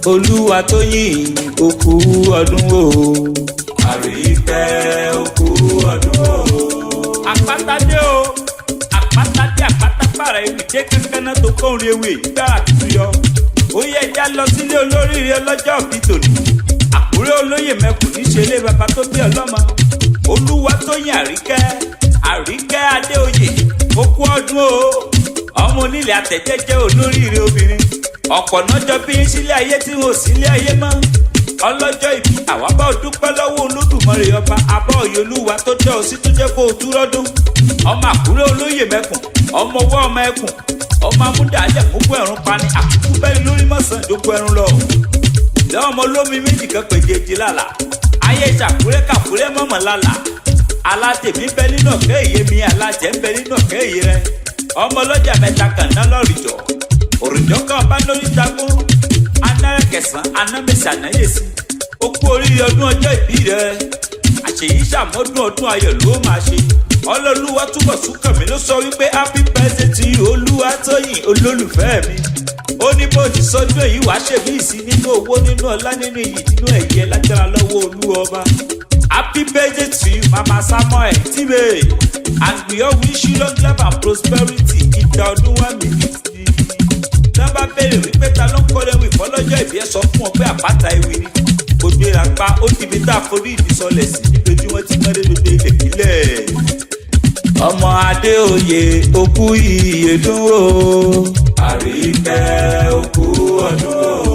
Olúwatóyìn òkú ọdún o. Àríkè òkú ọdún o. Àpáta dé o, àpáta dé, àpáta para ewì dé kankanná tó kóhun ewì gbára tuntun yọ. Ó yẹ ẹja lọ sílé olóríire ọlọ́jọ́ òbí tòní. Àkúrẹ́ olóyè mẹ́kùn níṣẹ́lé bàbá tó bí ọlọ́mọ. Olúwatóyìn Àríkè, Àríkè Adéoyè òkú ọdún o. Ọmọ onílé àtẹ̀jẹ́jẹ́ olóríire obìnrin. Ọ̀pọ̀ nájọ bí ń sílé ayé tí wọn ò sílé ayé mọ́. Ọlọ́jọ́ ìbí àwa bá o dúpẹ́ lọ́wọ́ Olódùmarè ọba abọ́ òye Olúwa tó jẹ́ òsì tó jẹ́ kó o túrọ́dún. Ọmọ Àkúrẹ́ olóyè mẹ́kùn, ọmọ ọwọ́ ọmọ ẹkùn, ọmọ amúdàálẹ̀ gbogbo ẹ̀rún pani àkúkú bẹ́ẹ̀ lórí mọ̀sán ìjókòó ẹ̀rún lọ. Ìdá ọmọ olómi méjì kan péjèèjì lálà. Ayé ìṣàkúrẹ́ kàkúrẹ́ mọ̀mọ́ lálà. Alátèmí bẹ nínú ọ̀kẹ́ èyé mi, alájẹ́ ń bẹ nínú ọ̀kẹ́ èyé rẹ. Ọmọ ọlọ́jà mẹ́ta kan náà lọ́rìjọ́. Òrìjọ́ kan bá lórí jagun. Anára kẹsàn-án, anámẹ́sì ànáyèsí. Ó kú oríire ọdún ọjọ́ ìbí rẹ. Àṣèyí ṣàmọ́dún ọdún ayọ̀ ló máa ṣe. Ọlọ́lúwa túbọ̀ súnkàn mi ló sọ wípé happy birthday to you Olúwatóyìn olólùfẹ́ mi. Ó ní bó ti sọdún èyí wàá ṣèbí ìsí nínú owó, nínú ọlá, nínú iyì, nínú ẹ̀yẹ lágbára lọ́wọ́ Olúwa ọba. Happy birthday to you Mama Samuel Tibe, and we all wish you long life and prosperity. Ìgbà ọdún wa mi ní ti. Dábàá béèrè wípé ta ló ń kọ́lé wí fọlọ́jọ́ ìbí ẹ̀ sọ fún ọ pé àpáta ewì ni. Gbogbo ìràpá ó ti fi tá a forí ìdísọlẹ̀ sí níbi tí wọ́n ti mọ́lé lóde ilẹ̀ ìbílẹ̀. Ọmọ Adéoyè òkú ìyèdún o. Àríkè òkú ọdún o.